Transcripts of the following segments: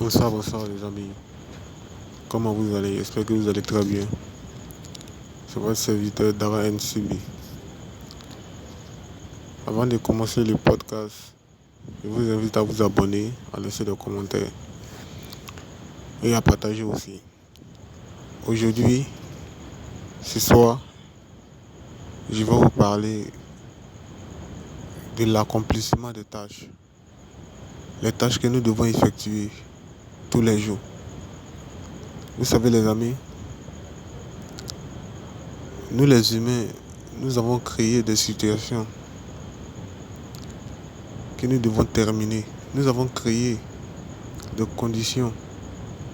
Bonsoir les amis. Comment vous allez? J'espère que vous allez très bien. C'est votre serviteur Dara NCB. Avant de commencer le podcast, je vous invite à vous abonner, à laisser des commentaires et à partager aussi. Aujourd'hui, ce soir, je vais vous parler de l'accomplissement des tâches. Les tâches que nous devons effectuer tous les jours. Vous savez les amis, nous les humains, nous avons créé des situations que nous devons terminer. Nous avons créé des conditions,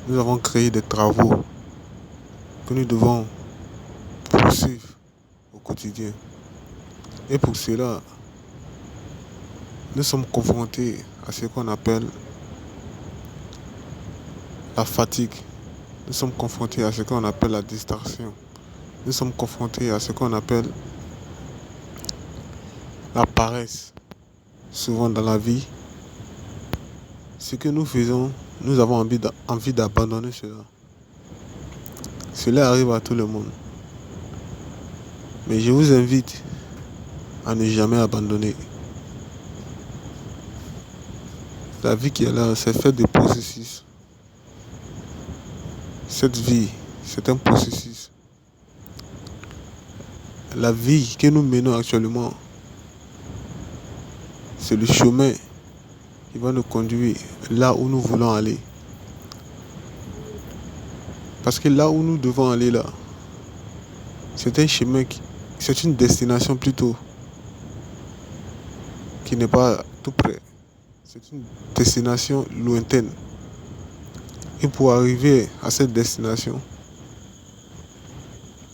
nous avons créé des travaux que nous devons poursuivre au quotidien. Et pour cela, nous sommes confrontés à ce qu'on appelle la fatigue. Nous sommes confrontés à ce qu'on appelle la distraction. Nous sommes confrontés à ce qu'on appelle la paresse. Souvent dans la vie, ce que nous faisons, nous avons envie d'abandonner cela. Cela arrive à tout le monde. Mais je vous invite à ne jamais abandonner. La vie qui est là, c'est fait de processus. Cette vie, c'est un processus. La vie que nous menons actuellement, c'est le chemin qui va nous conduire là où nous voulons aller. Parce que là où nous devons aller là, c'est un chemin c'est une destination plutôt qui n'est pas tout près. C'est une destination lointaine. Et pour arriver à cette destination,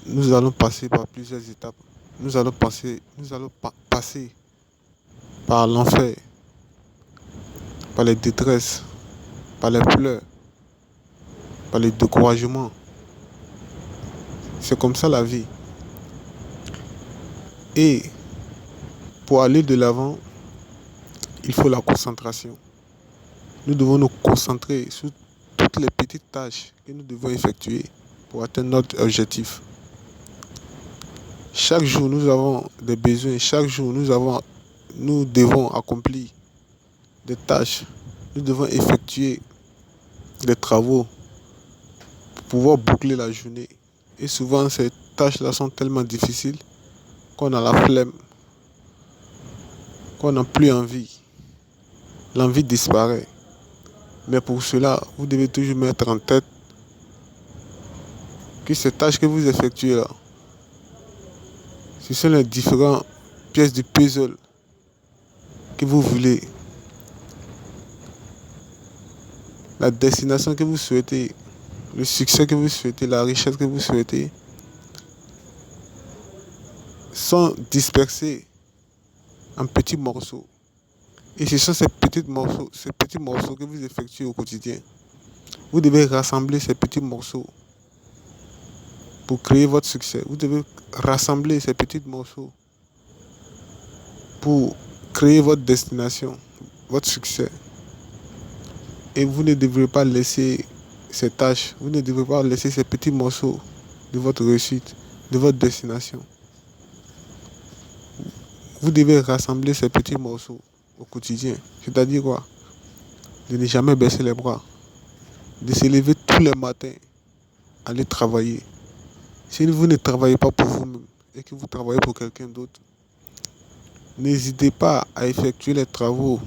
nous allons passer par plusieurs étapes. Nous allons passer par l'enfer, par les détresses, par les pleurs, par les découragements. C'est comme ça la vie. Et pour aller de l'avant, il faut la concentration. Nous devons nous concentrer sur toutes les petites tâches que nous devons effectuer pour atteindre notre objectif. Chaque jour, nous avons des besoins. Chaque jour, nous devons accomplir des tâches. Nous devons effectuer des travaux pour pouvoir boucler la journée. Et souvent, ces tâches-là sont tellement difficiles qu'on a la flemme, qu'on n'a plus envie. L'envie disparaît. Mais pour cela, vous devez toujours mettre en tête que ces tâches que vous effectuez là, ce sont les différentes pièces du puzzle que vous voulez. La destination que vous souhaitez, le succès que vous souhaitez, la richesse que vous souhaitez, sont dispersés en petits morceaux. Et ce sont ces petits morceaux que vous effectuez au quotidien. Vous devez rassembler ces petits morceaux pour créer votre succès. Vous devez rassembler ces petits morceaux pour créer votre destination, votre succès. Et vous ne devrez pas laisser ces tâches, vous ne devrez pas laisser ces petits morceaux de votre réussite, de votre destination. Vous devez rassembler ces petits morceaux au quotidien. C'est-à-dire quoi? De ne jamais baisser les bras. De se lever tous les matins, aller travailler. Si vous ne travaillez pas pour vous-même et que vous travaillez pour quelqu'un d'autre, n'hésitez pas à effectuer les travaux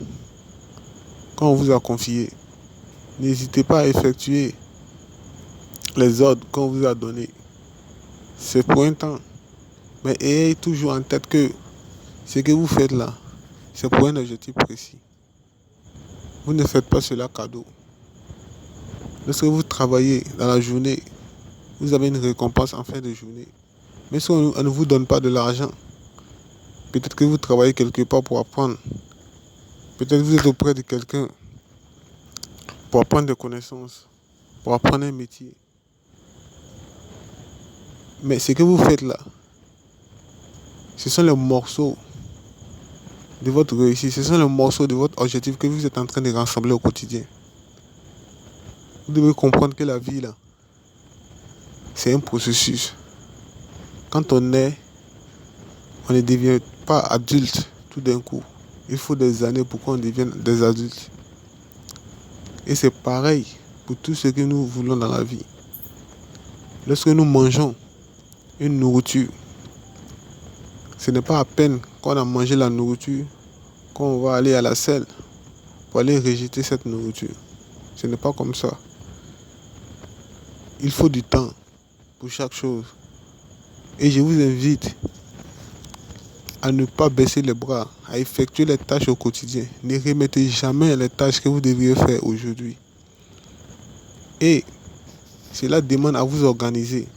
qu'on vous a confiés. N'hésitez pas à effectuer les ordres qu'on vous a donnés. C'est pour un temps. Mais ayez toujours en tête que ce que vous faites là, c'est pour un objectif précis. Vous ne faites pas cela cadeau. Lorsque vous travaillez dans la journée, vous avez une récompense en fin de journée. Mais si on ne vous donne pas de l'argent, peut-être que vous travaillez quelque part pour apprendre. Peut-être que vous êtes auprès de quelqu'un pour apprendre des connaissances, pour apprendre un métier. Mais ce que vous faites là, ce sont les morceaux de votre réussite, ce sont les morceaux de votre objectif que vous êtes en train de rassembler au quotidien. Vous devez comprendre que la vie, là, c'est un processus. Quand on ne devient pas adulte tout d'un coup. Il faut des années pour qu'on devienne des adultes. Et c'est pareil pour tout ce que nous voulons dans la vie. Lorsque nous mangeons une nourriture, ce n'est pas à peine qu'on a mangé la nourriture qu'on va aller à la selle pour aller rejeter cette nourriture. Ce n'est pas comme ça. Il faut du temps pour chaque chose. Et je vous invite à ne pas baisser les bras, à effectuer les tâches au quotidien. Ne remettez jamais les tâches que vous devriez faire aujourd'hui. Et cela demande à vous organiser.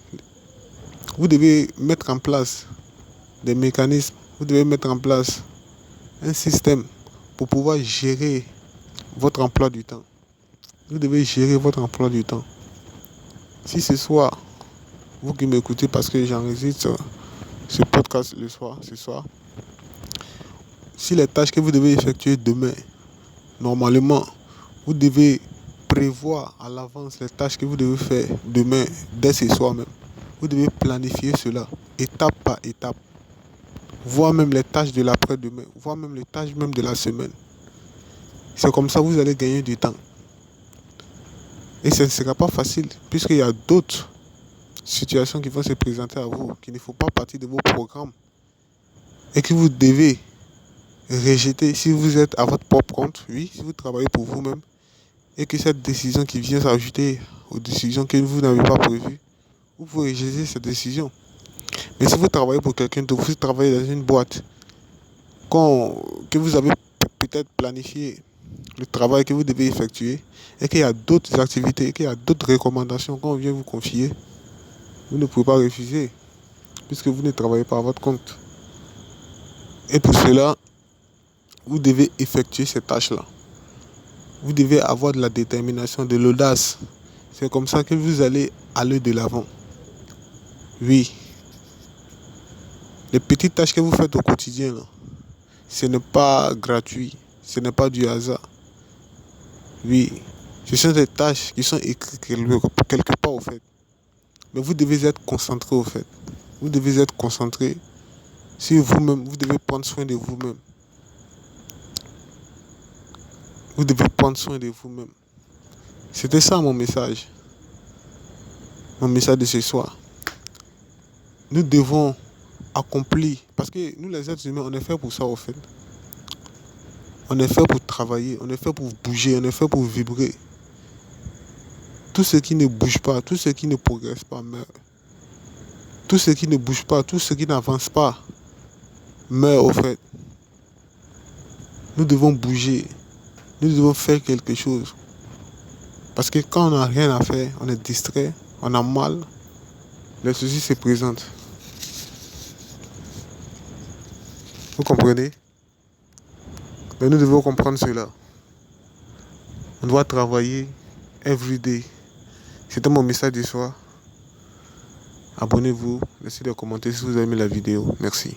Vous devez mettre en place des mécanismes, vous devez mettre en place un système pour pouvoir gérer votre emploi du temps. Vous devez gérer votre emploi du temps. Si ce soir, vous qui m'écoutez parce que j'enregistre ce podcast ce soir, si les tâches que vous devez effectuer demain, normalement, vous devez prévoir à l'avance les tâches que vous devez faire demain, dès ce soir même. Vous devez planifier cela, étape par étape. Voire même les tâches de l'après-demain, voire même les tâches même de la semaine. C'est comme ça que vous allez gagner du temps. Et ce ne sera pas facile, puisqu'il y a d'autres situations qui vont se présenter à vous, qui ne font pas partie de vos programmes, et que vous devez rejeter si vous êtes à votre propre compte, oui, si vous travaillez pour vous-même, et que cette décision qui vient s'ajouter aux décisions que vous n'avez pas prévues, vous pouvez rejeter cette décision. Mais si vous travaillez pour quelqu'un d'autre, vous travaillez dans une boîte, que vous avez peut-être planifié le travail que vous devez effectuer, et qu'il y a d'autres activités, qu'il y a d'autres recommandations qu'on vient vous confier, vous ne pouvez pas refuser, puisque vous ne travaillez pas à votre compte. Et pour cela, vous devez effectuer ces tâches-là. Vous devez avoir de la détermination, de l'audace. C'est comme ça que vous allez aller de l'avant. Oui. Les petites tâches que vous faites au quotidien, là, ce n'est pas gratuit. Ce n'est pas du hasard. Oui. Ce sont des tâches qui sont écrites quelque part au fait. Mais vous devez être concentré au fait. Vous devez être concentré sur vous-même. Vous devez prendre soin de vous-même. Vous devez prendre soin de vous-même. C'était ça mon message. Mon message de ce soir. Nous devons accomplir. Parce que nous les êtres humains, on est fait pour ça au fait. On est fait pour travailler. On est fait pour bouger. On est fait pour vibrer. Tout ce qui ne bouge pas, tout ce qui ne progresse pas meurt. Tout ce qui ne bouge pas, tout ce qui n'avance pas meurt au fait. Nous devons bouger. Nous devons faire quelque chose. Parce que quand on n'a rien à faire, on est distrait, on a mal, les soucis se présentent. Vous comprenez? Mais nous devons comprendre cela. On doit travailler every day. C'était mon message du soir. Abonnez-vous, laissez des commentaires si vous avez aimé la vidéo. Merci.